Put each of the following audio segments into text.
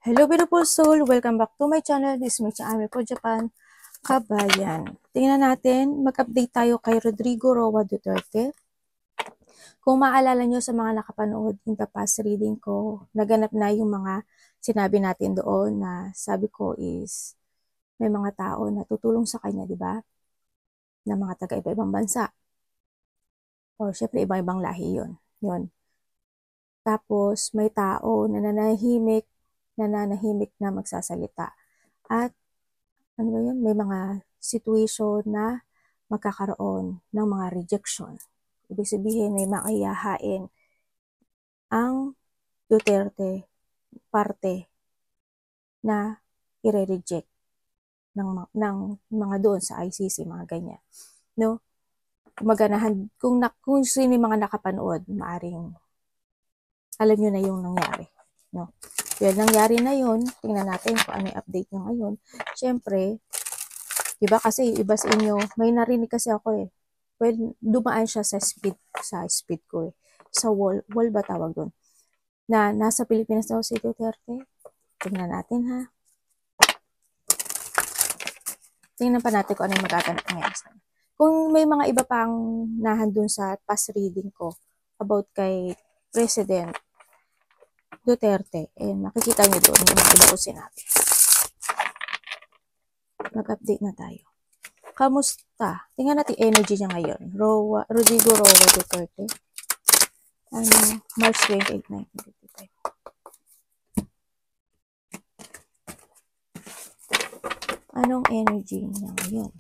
Hello beautiful soul! Welcome back to my channel. This is Michi Ami po Japan, Kabayan. Tingnan natin, mag-update tayo kay Rodrigo Roa Duterte. Kung maalala nyo sa mga nakapanood in the past reading ko, naganap na yung mga sinabi natin doon na sabi ko is may mga tao na tutulong sa kanya, di ba? Na mga taga iba-ibang bansa. Or syempre iba-ibang lahi yun. Tapos may tao na nananahimik na magsasalita. At ano ba yun? May mga situation na magkakaroon ng mga rejection. Ibig sabihin, may maiyahain ang Duterte parte na i-reject ng mga doon sa ICC, mga ganyan. No? Kumaganahan, kung sino yung mga nakapanood, maaring alam nyo na yung nangyari. No? Well, nangyari na yun. Tingnan natin kung ano yung update nyo ngayon. Siyempre, diba kasi iba sa inyo, may narinig kasi ako eh. Well, dumaan siya sa speed ko eh. Sa wall ba tawag doon? Na nasa Pilipinas daw si Duterte. Tingnan natin ha. Tingnan pa natin kung ano yung magaganap ngayon. Kung may mga iba pang nahandun sa past reading ko about kay President Duterte, makikita nyo doon yung mga iba ko sinabi. Mag-update na tayo. Kamusta? Tingnan natin energy niya ngayon. Rodrigo Roa Duterte. March 28, 1955. Anong energy niya ngayon?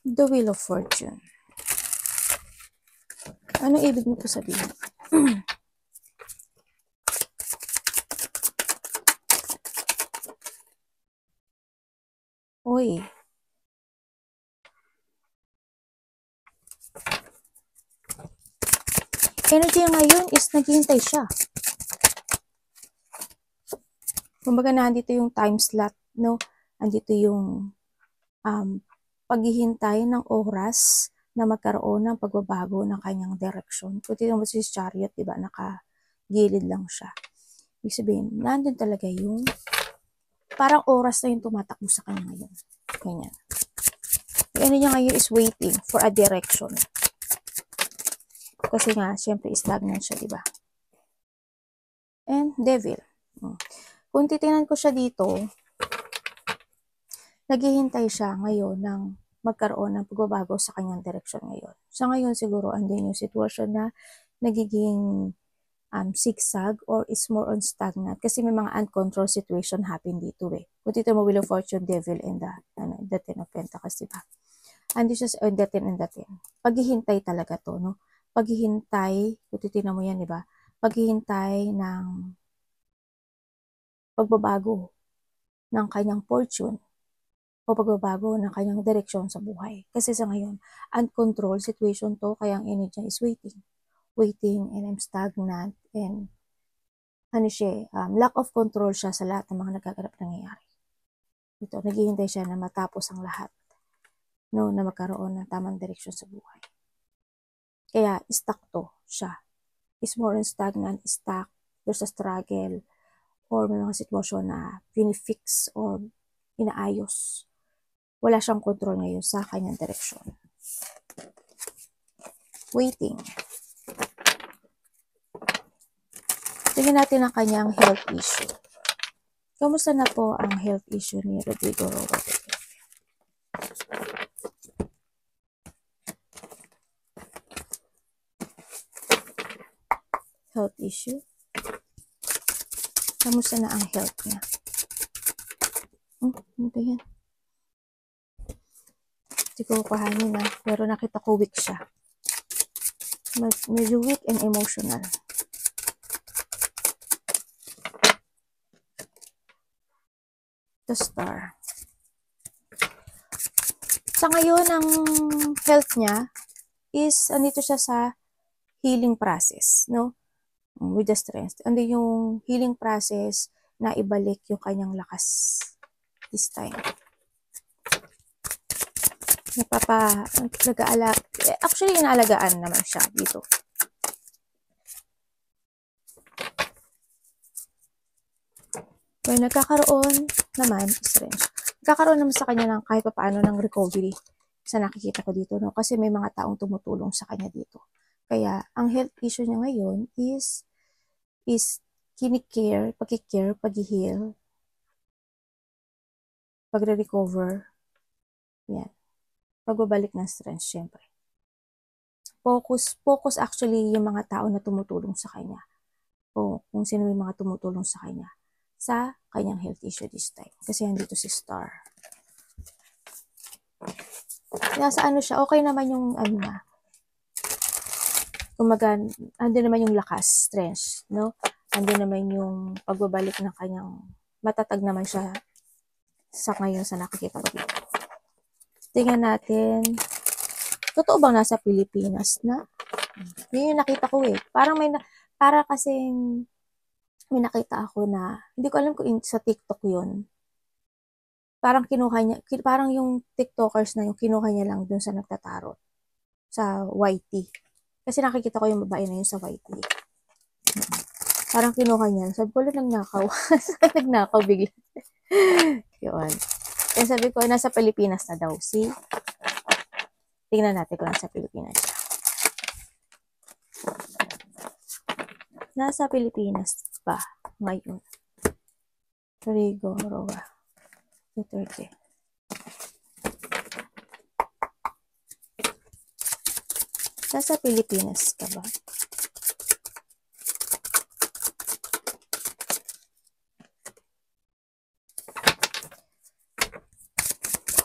The Wheel of Fortune. Anong ibig nito sabihin? Uy. Energy ngayon is naghihintay siya. Kumbaga nandito yung time slot, no? Andito yung paghihintay ng oras na magkaroon ng pagbabago ng kanyang direksyon. Kung tignan mo si Chariot, diba, nakagilid lang siya. Ibig sabihin, nandun talaga yung parang oras na yung tumatakbo sa kanya ngayon. Ganyan. Yung ano niya ngayon is waiting for a direction. Kasi nga, syempre, stagnant siya, diba? And Devil. Kung titingnan ko siya dito, naghihintay siya ngayon ng magkaroon ng pagbabago sa kanyang direksyon ngayon. Sa ngayon siguro andun yung sitwasyon na nagiging zigzag or is more on stagnant kasi may mga uncontrolled situation happen dito eh. Kung dito mo Wheel of Fortune, Devil, and the Ten of Pentacles, diba? Andun siya sa the Ten and the Ten. Paghihintay talaga to, no? Paghihintay, kung titignan mo yan, diba? Paghihintay ng pagbabago ng kanyang fortune o pagbabago ng kanyang direksyon sa buhay. Kasi sa ngayon, uncontrolled situation to, kaya ang energy is waiting. Waiting and I'm stagnant and lack of control siya sa lahat ng mga nagaganap nangyayari. Ito, naghihintay siya na matapos ang lahat, no, na magkaroon ng tamang direksyon sa buhay. Kaya, stuck to siya. Is more on stagnant, stuck, there's a struggle, or may mga sitwasyon na pinifix or inaayos. Wala siyang control ngayon sa kanyang direksyon. Waiting. Tingnan natin ang kanyang health issue. Kamusta na po ang health issue ni Rodrigo Roa? Health issue. Kamusta na ang health niya? Ano ba yan? Hindi ko kuhanin na, pero nakita ko weak siya. Medyo weak and emotional. The Star. Sa ngayon, ang health niya is, andito siya sa healing process, no? With the strength. Ando yung healing process na ibalik yung kanyang lakas. this time. Actually, inaalagaan naman siya dito. Kaya nagkakaroon naman, nagkakaroon naman sa kanya ng kahit paano ng recovery sa nakikita ko dito, no? Kasi may mga taong tumutulong sa kanya dito. Kaya, ang health issue niya ngayon is pag-heal, pagre-recover, yan. Pagbabalik ng strength, syempre. Focus actually yung mga tao na tumutulong sa kanya. O kung sino yung mga tumutulong sa kanya sa kanyang health issue this time. Kasi andito si Star. Nasa ano siya, okay naman yung ano na. Kumaga, andun naman yung lakas, strength, no? Andun naman yung pagbabalik ng kanyang, matatag naman siya sa ngayon sa nakikita ko dito. Tingnan natin, totoo bang nasa Pilipinas na? Yun yung nakita ko eh. Para kasing may nakita ako na, hindi ko alam kung sa TikTok yun. Parang kinuha niya, parang yung TikTokers na yung kinuha niya lang dun sa nagtatarot. Sa YT. Kasi nakikita ko yung babae na yun sa YT. Parang kinuha niya. Sabi ko, nagnakaw. Nagnakaw bigla. Yun. Kaya sabi ko, nasa Pilipinas na daw. See? Tingnan natin kung nasa Pilipinas siya. Nasa Pilipinas ba ngayon? Rigo, Roa. Duterte. Nasa Pilipinas ka ba?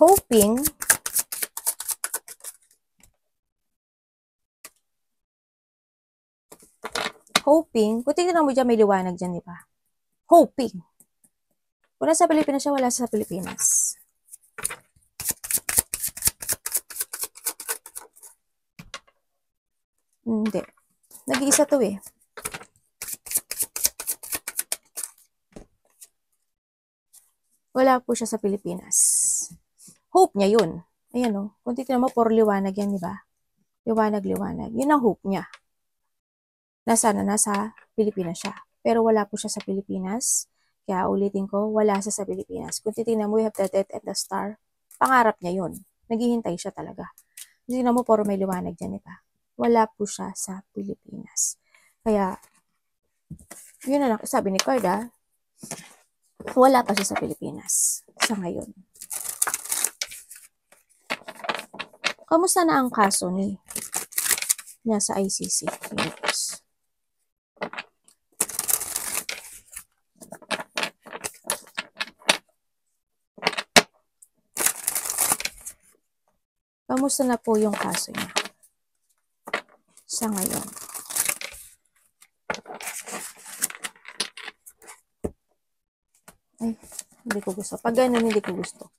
Hoping kung tingnan mo dyan, may liwanag dyan, di ba? Hoping. Kung nasa Pilipinas siya, wala sa Pilipinas. Hindi. Nag-iisa to eh. Wala po siya sa Pilipinas. Hope niya yun. Ayan o. Kung tingnan mo, puro liwanag yan, di ba? Liwanag. Yun ang hope niya. Nasa Pilipinas siya. Pero wala po siya sa Pilipinas. Kaya ulitin ko, wala siya sa Pilipinas. Kung titignan mo, we have the death and the star. Pangarap niya yun. Naghihintay siya talaga. Titignan mo, puro may liwanag dyan, diba? Wala po siya sa Pilipinas. Kaya, yun na lang. Sabi ni Carda, wala pa siya sa Pilipinas sa ngayon. Kamusta na ang kaso niya sa ICC? Universe? Kamusta na po yung kaso niya sa ngayon? Ay, hindi ko gusto. Pag ganun, hindi ko gusto.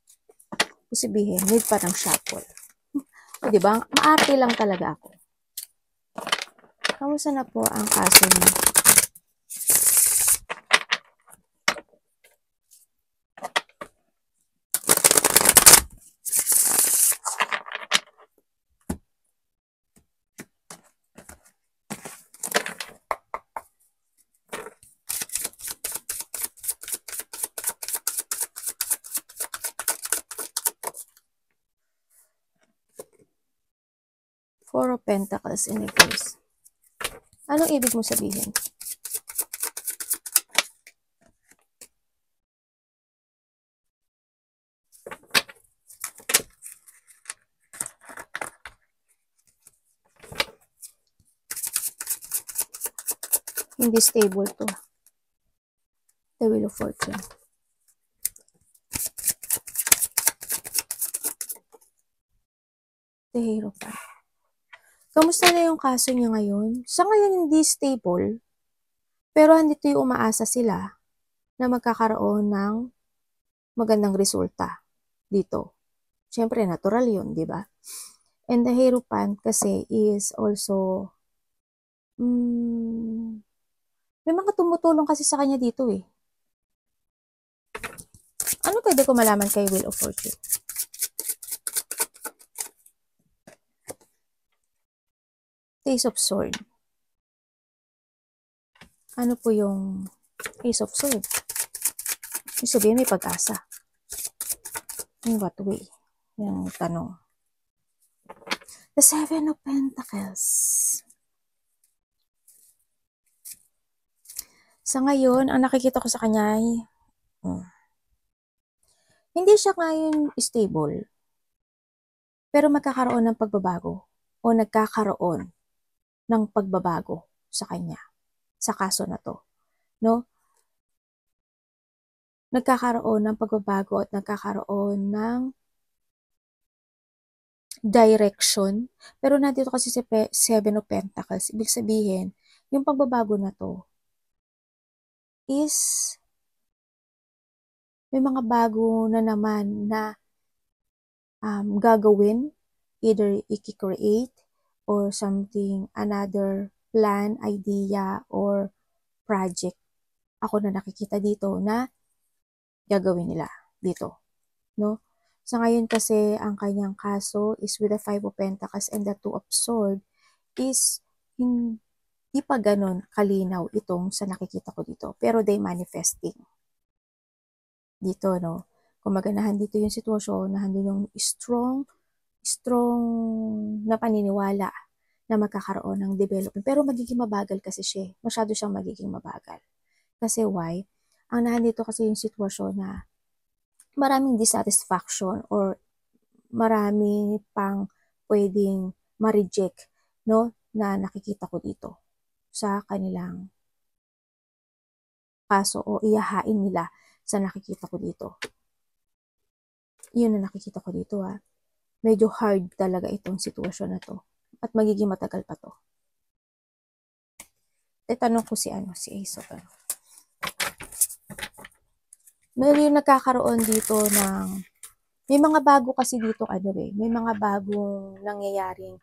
Sabihin, need pa ng shuffle. O, diba? Maarte lang talaga ako. Kamusta na po ang kaso niya? Four of Pentacles in reverse. Anong ibig mo sabihin? Hindi stable to. The Wheel of Fortune. The Hero pa. Kamusta na yung kaso niya ngayon? Sa ngayon, hindi stable. Pero andito yung umaasa sila na magkakaroon ng magandang resulta dito. Siyempre, natural yun, di ba? And the Hierophant kasi is also may mga tumutulong kasi sa kanya dito eh. Ano pwede ko malaman kay Wheel of Fortune? Ace of Sword. Ano po yung Ace of Sword? Ibig sabihin may pag-asa. In what way? Yung tanong. The Seven of Pentacles. Sa ngayon, ang nakikita ko sa kanya ay hindi siya ngayon stable. Pero magkakaroon ng pagbabago o nagkakaroon ng pagbabago sa kanya sa kaso na to, no? Nagkakaroon ng pagbabago at nagkakaroon ng direction. Pero nandito kasi si Seven of Pentacles, ibig sabihin, yung pagbabago na to is may mga bago na naman na gagawin, either i-create or something, another plan, idea, or project. Ako na nakikita dito na gagawin nila dito, no? Sa ngayon kasi, ang kanyang kaso is with the Five of Pentacles and the Two of Swords is hindi pa ganun kalinaw itong sa nakikita ko dito. Pero they manifesting. Dito, no? Kung maganahan dito yung sitwasyon, nahandun yung strong na paniniwala na magkakaroon ng development. Pero magiging mabagal kasi siya. Masyado siyang magiging mabagal. Kasi why? Ang nahandito kasi yung sitwasyon na maraming dissatisfaction or marami pang pwedeng ma-reject, no? Na nakikita ko dito sa kanilang kaso o iyahain nila sa nakikita ko dito. Yun na nakikita ko dito Medyo hard talaga itong sitwasyon na to. At magiging matagal pa to. Tanong ko si Ace of May nagkakaroon dito ng may mga bago kasi dito may mga bagong nangyayaring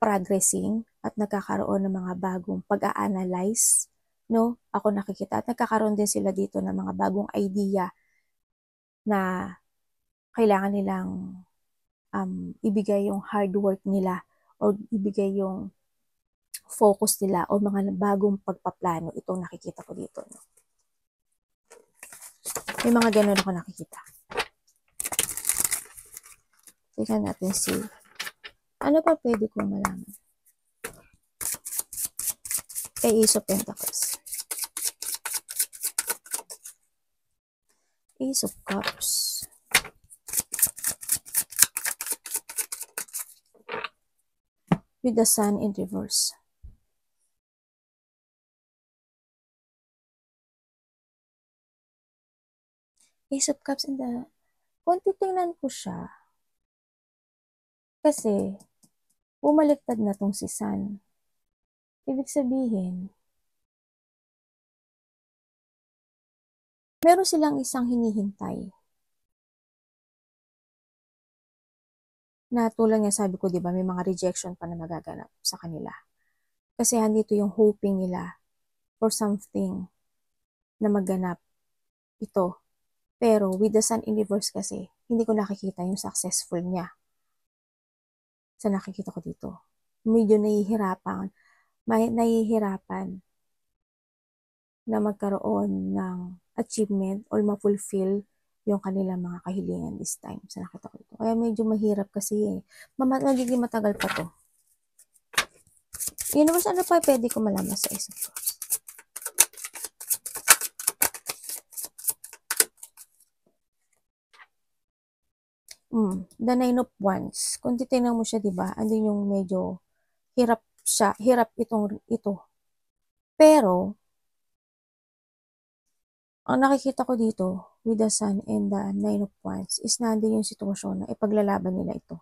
progressing at nagkakaroon ng mga bagong pag-a-analyze, no? Ako nakikita at nagkakaroon din sila dito ng mga bagong idea na kailangan nilang ibigay yung hard work nila o ibigay yung focus nila o mga bagong pagpaplano. Itong nakikita ko dito, no? May mga ganun ako nakikita. Tingnan natin si ano pa pwede kong malaman kay Ace of Pentacles. Ace of Cups. With the Sun in reverse. Ace of Cups in the... Kung titingnan ko siya, kasi bumaliktad na tong si Sun. Ibig sabihin, meron silang isang hinihintay. Na tulad nga sabi ko, di ba, may mga rejection pa na magaganap sa kanila. Kasi handito yung hoping nila for something na maganap ito. Pero with the Sun in reverse kasi, hindi ko nakikita yung successful niya. Sa nakikita ko dito. Medyo nahihirapan na magkaroon ng achievement or ma-fulfill yung kanilang mga kahilingan this time sa nakita ko ito. Kaya medyo mahirap kasi magiging matagal pa to. Universe, ano pa pwede ko malaman sa Ace of Cups? The Nine of Wands. Kung titignan mo siya, diba, andun yung medyo hirap siya, hirap ito. Pero, ang nakikita ko dito, with the Sun and the Nine of Wands, is nandun yung sitwasyon na ipaglalaban nila ito.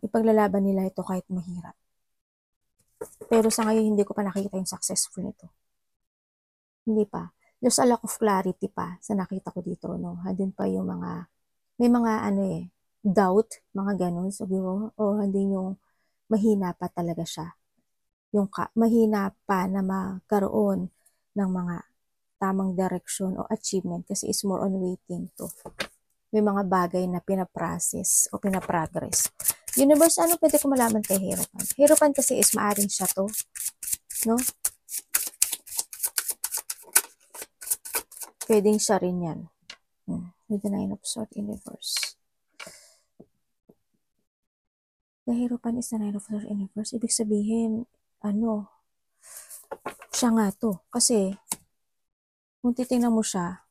Ipaglalaban nila ito kahit mahirap. Pero sa ngayon, hindi ko pa nakikita yung successful nito. Hindi pa. There's a lack of clarity pa sa nakita ko dito, no? Andun pa yung mga, may mga doubt, mga ganun. Sabi mo, hindi yung mahina pa talaga siya. Yung mahina pa na magkaroon ng mga tamang direksyon o achievement kasi is more on waiting to. May mga bagay na pinaprocess o pinaprogress. Universe, ano pwede ko malaman kay Hierophant? Hierophant kasi is maaring siya to, no? Pwedeng siya rin yan. With the Nine of Swords, Universe. The Hierophant is the Nine of Swords, Universe. Ibig sabihin, siya nga to. Kasi, kung titingnan mo siya,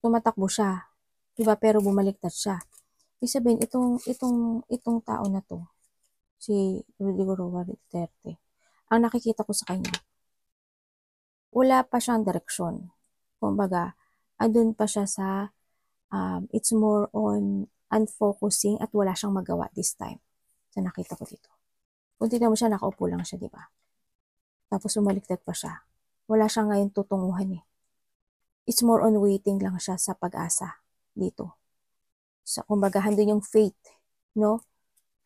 tumatakbo siya. Diba? Pero bumaliktad siya. Ibig sabihin, itong tao na to, si Rodrigo Roa Duterte, ang nakikita ko sa kanya, wala pa siyang direksyon. Kumbaga, andun pa siya sa, it's more on unfocusing at wala siyang magawa this time. So, nakita ko dito. Kung tignan mo siya, nakaupo lang siya, diba? Tapos, bumaliktad pa siya. Wala siyang ngayon tutunguhan eh. It's more on waiting lang siya sa pag-asa dito. So, kumbaga, handun yung faith, no?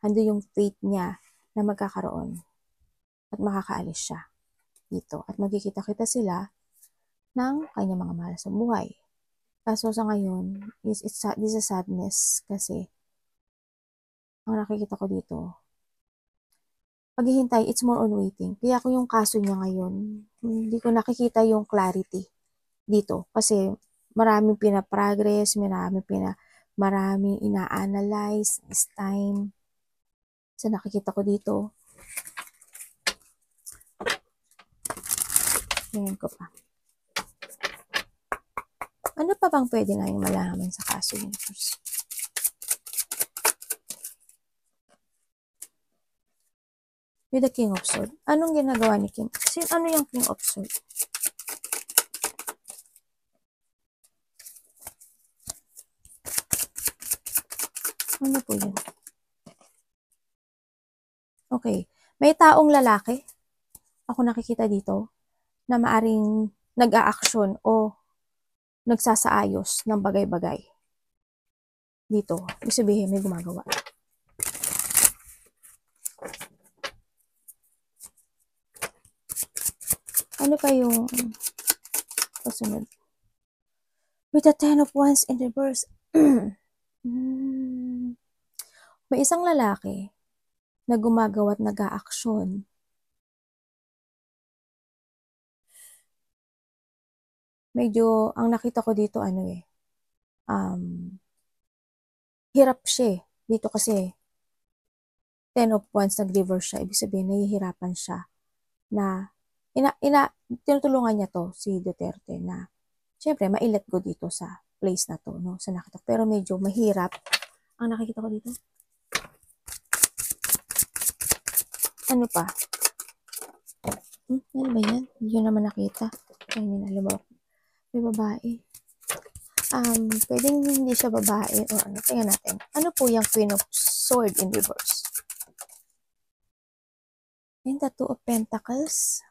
Handun yung faith niya na magkakaroon at makakaalis siya dito. At magkikita-kita sila ng kanyang mga mahal sa buhay. Kaso sa ngayon, this is a sadness kasi ang nakikita ko dito, paghihintay, it's more on waiting. Kaya ko yung kaso niya ngayon, hindi ko nakikita yung clarity dito. Kasi maraming pinaprogress, maraming ina-analyze this time. So nakikita ko dito. Tingnan ko pa. Ano pa bang pwede na yung malaman sa kaso Universe? With the King of Swords. Anong ginagawa ni King? Ano yung King of Swords? Ano po yun? Okay. May taong lalaki, ako nakikita dito, na maaring nag-a-action o nagsasaayos ng bagay-bagay. Dito. Ibig sabihin, may gumagawa. Ano pa yung kasunod? With the Ten of Wands in reverse. May isang lalaki na gumagawa at nag-a-action. Medyo, ang nakita ko dito, hirap siya. Dito kasi, Ten of Wands, nag-reverse siya. Ibig sabihin, nahihirapan siya na, tinutulungan niya to, si Duterte, na, syempre, ma-let go dito sa place na to, no? Sa nakita ko. Pero medyo mahirap. Ang nakikita ko dito. Ano pa? Ano ba yan? Hindi ko naman nakita. Ay, nilalabaw. May babae. Pwedeng hindi siya babae o ano. Tingnan natin. Ano po yung Queen of Swords in reverse? And the Two of Pentacles.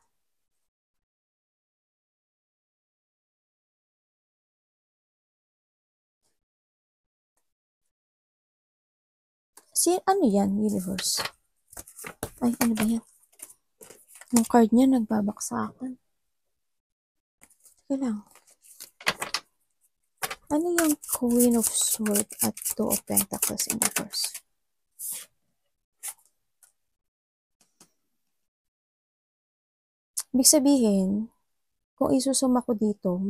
Ano yan, Universe? Ay, ano ba yan? Yung card niya nagbabaksakan. Sige lang. Ano yung Queen of Swords at Two of Pentacles in reverse? Ibig sabihin, kung isusuma ko dito,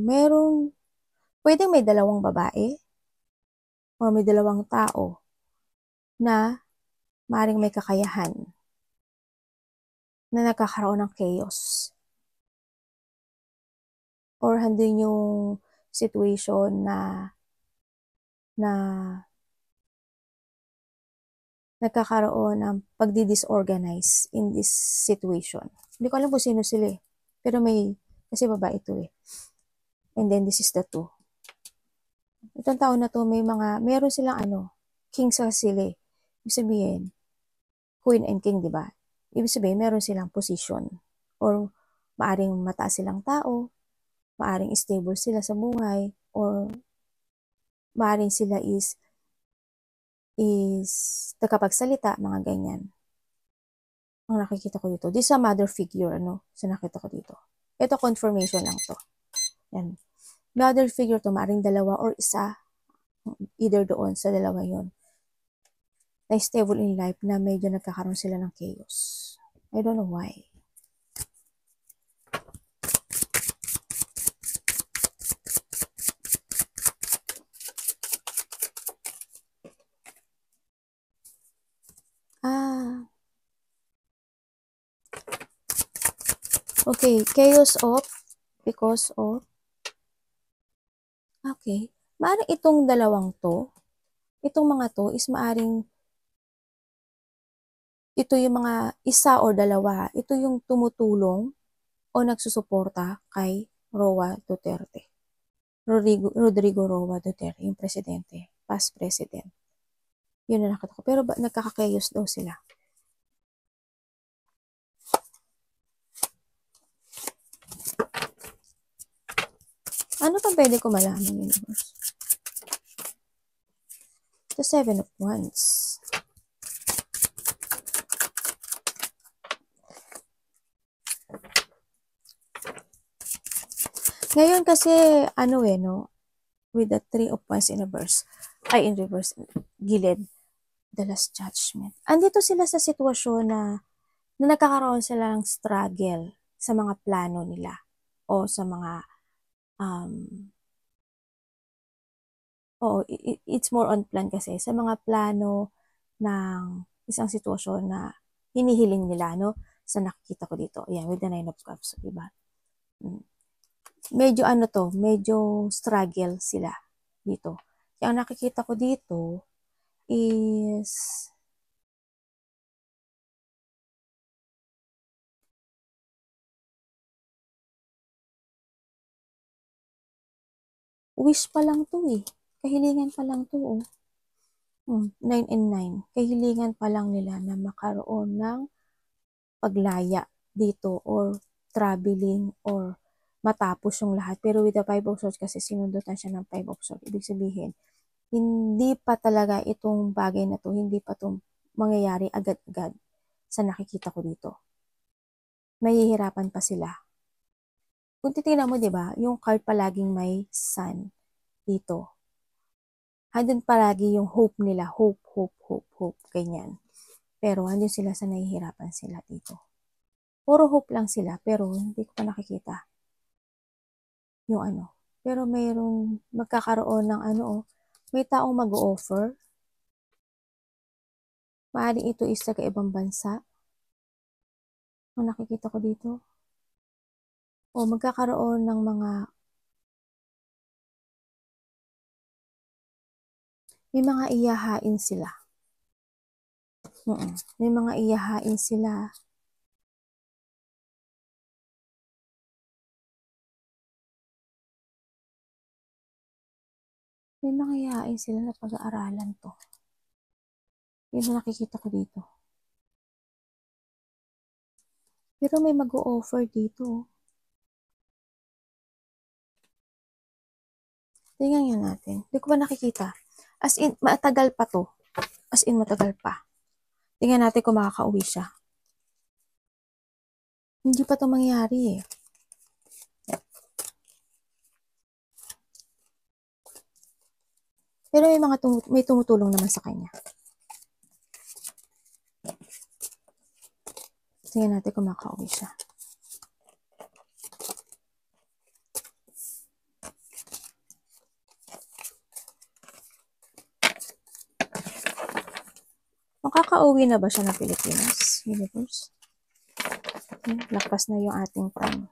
pwedeng may dalawang babae o may dalawang tao na maaaring may kakayahan na nagkakaroon ng chaos. Or handun yung situation na nagkakaroon ng pagdi-disorganize in this situation. Hindi ko alam kung sino sila eh. Pero kasi babae ito eh. And then this is the two. Itong taon na to, meron silang king sa sila eh. Ibig sabihin, queen and king, di ba? Ibig sabihin, meron silang position. Or maaring mataas silang tao, maaring stable sila sa buhay, or maaring sila is nakapagsalita, mga ganyan. Ang nakikita ko dito. This is a mother figure, sa nakita ko dito. Ito, confirmation lang to. Yan. Mother figure to, maring dalawa or isa, either doon sa dalawa yon na stable in life na medyo nagkakaroon sila ng chaos. I don't know why. Okay, chaos of, because of, okay, maaaring itong dalawang to, itong mga to is maaring, ito yung mga isa or dalawa, ito yung tumutulong o nagsusuporta kay Roa Duterte. Rodrigo Roa Duterte, yung presidente, past president. Yun na nakita ko. Pero nagkaka-chaos daw sila. Ano pa pwede ko malaman, universe? The Seven of Wands. Ngayon kasi, no, with the Three of Wands in reverse, gilid, the Last Judgment. Andito sila sa sitwasyon na nagkakaroon sila ng struggle sa mga plano nila o sa mga it's more on plan kasi sa mga plano ng isang sitwasyon na hinihiling nila, no? Sa nakikita ko dito. Ayan, with the Nine of Cups, diba? Medyo medyo struggle sila dito. Kaya ang nakikita ko dito is wish pa lang to eh. Kahilingan pa lang to oh. 9 and 9. Kahilingan pa lang nila na makaroon ng paglaya dito or traveling or matapos yung lahat. Pero with the 5 of Swords kasi sinundutan siya ng 5 of Swords. Ibig sabihin, hindi pa talaga itong bagay na to, hindi pa itong mangyayari agad-agad sa nakikita ko dito. Mahihirapan pa sila. Kung titignan mo, di ba, yung card palaging may sun dito. Andun palagi yung hope nila. Hope, ganyan. Pero andun sila sa nahihirapan sila dito. Puro hope lang sila, pero hindi ko pa nakikita yung Pero mayroong magkakaroon ng may taong mag-o-offer. Maaaring ito is taga ibang bansa. Ang nakikita ko dito. O magkakaroon ng may mga iyahain sila. May mga iyahain sila. May mga iyahain sila na pag-aaralan to. Yun ang nakikita ko dito. Pero may mag-o-offer dito. Tingnan nga natin. Hindi ko pa nakikita. As in, matagal pa to. As in, matagal pa. Tingnan natin kung makakauwi siya. Hindi pa to mangyari eh. Pero may tumutulong naman sa kanya. Tingnan natin kung makakauwi siya. Makakauwi na ba siya ng Pilipinas, universe? Lakas na yung ating prime.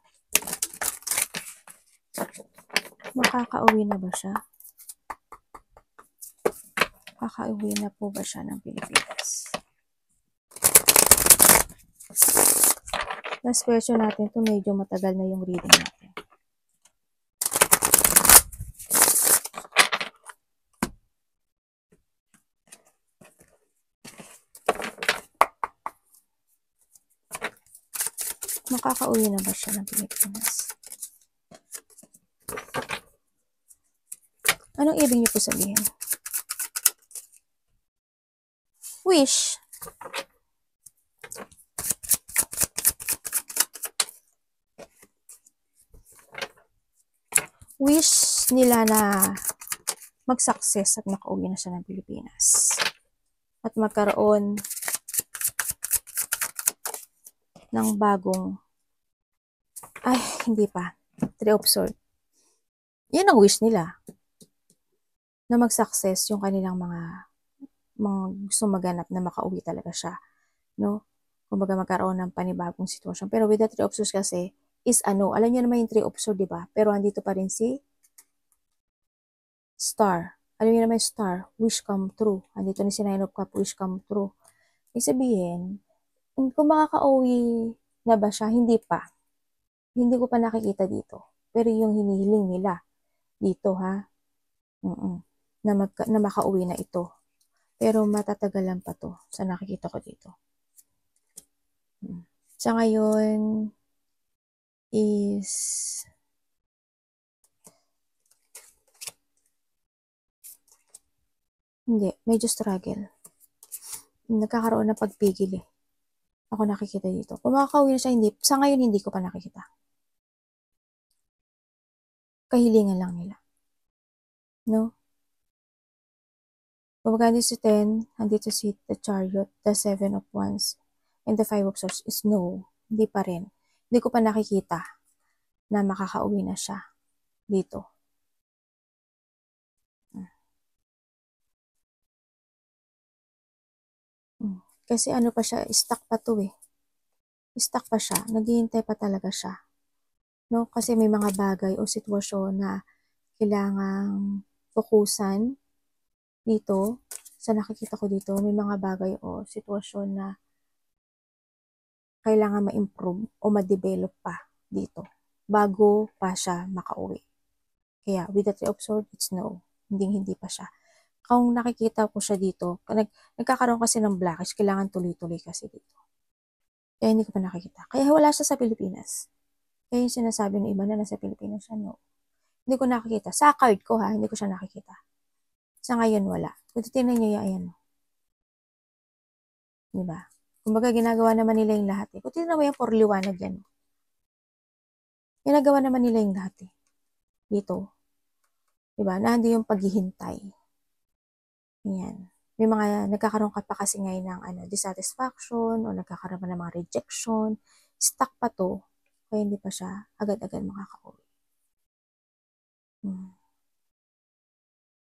Makakauwi na ba siya? Makakauwi na po ba siya ng Pilipinas? Last question natin to, medyo matagal na yung reading natin. Makakauwi na ba siya ng Pilipinas? Anong ibig niyo po sabihin? Wish. wish nila na mag-success at makauwi na siya ng Pilipinas. At magkaroon ng bagong, hindi pa, Three of Swords. Yan ang wish nila. Na mag-success yung kanilang mga gusto maganap na makauwi talaga siya. No? Kumbaga magkaroon ng panibagong sitwasyon. Pero with the Three of Swords kasi, is alam niyo naman yung Three of Swords, diba? Pero andito pa rin si Star. Alam niyo naman yung Star, wish come true. Andito ni si Nine of Cups, wish come true. Ibig sabihin, kung makaka-uwi na ba siya, hindi pa. Hindi ko pa nakikita dito. Pero yung hinihiling nila dito, ha? Na makauwi na ito. Pero matatagalan pa to sa nakikita ko dito. Sa ngayon is hindi, medyo struggle. Nagkakaroon ng pagpigil eh. Ako nakikita dito. Kung makakauwi na siya, hindi. Sa ngayon, hindi ko pa nakikita. Kahilingan lang nila. No? Kumbaga dito si 10, andito si the Chariot, the 7 of Wands, and the 5 of Swords is no. Hindi pa rin. Hindi ko pa nakikita na makakauwi na siya dito. Kasi ano pa siya, stuck pa to eh. Stuck pa siya, naghihintay pa talaga siya. No? Kasi may mga bagay o sitwasyon na kailangang fokusan dito. Sa nakikita ko dito, may mga bagay o sitwasyon na kailangan ma-improve o ma-develop pa dito bago pa siya makauwi. Kaya with the Three of Swords, it's no. Hindi pa siya. Kung nakikita ko siya dito, nagkakaroon kasi ng blockage, kailangan tuloy-tuloy kasi dito. Kaya hindi ko pa nakikita. Kaya wala siya sa Pilipinas. Kaya yung sinasabi ng iba na nasa Pilipinas siya, no. Hindi ko nakikita. Sa card ko ha, hindi ko siya nakikita. Sa ngayon, wala. Kung titignan nyo yung ayan. Diba? Kumbaga, ginagawa naman nila yung lahat eh. Kung titignan mo yung for liwanag yan. Ginagawa naman nila yung lahat eh. Dito. Diba? Nandi yung paghihintay. Yan. May mga nagkakaroon ka pa kasi ngayon ng dissatisfaction o nagkakaroon pa ng mga rejection. Stuck pa to. Kaya hindi pa siya agad-agad makakauwi.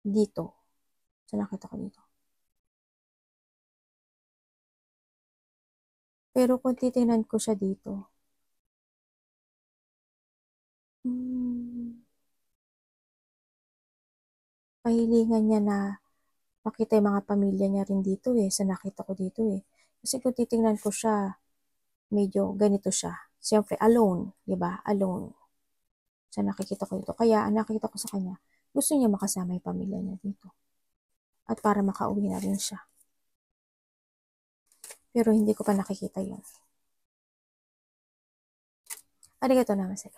Dito. So, nakita ko dito. Pero kung titingnan ko siya dito, kahilingan niya na makita yung mga pamilya niya rin dito eh. Sa nakita ko dito eh. Kasi kung titingnan ko siya, medyo ganito siya. Siyempre, alone. Diba? Alone. Sa nakikita ko dito. Kaya, nakikita ko sa kanya, gusto niya makasama yung pamilya niya dito. At para makauwi na rin siya. Pero hindi ko pa nakikita yun. Arigatou namaste.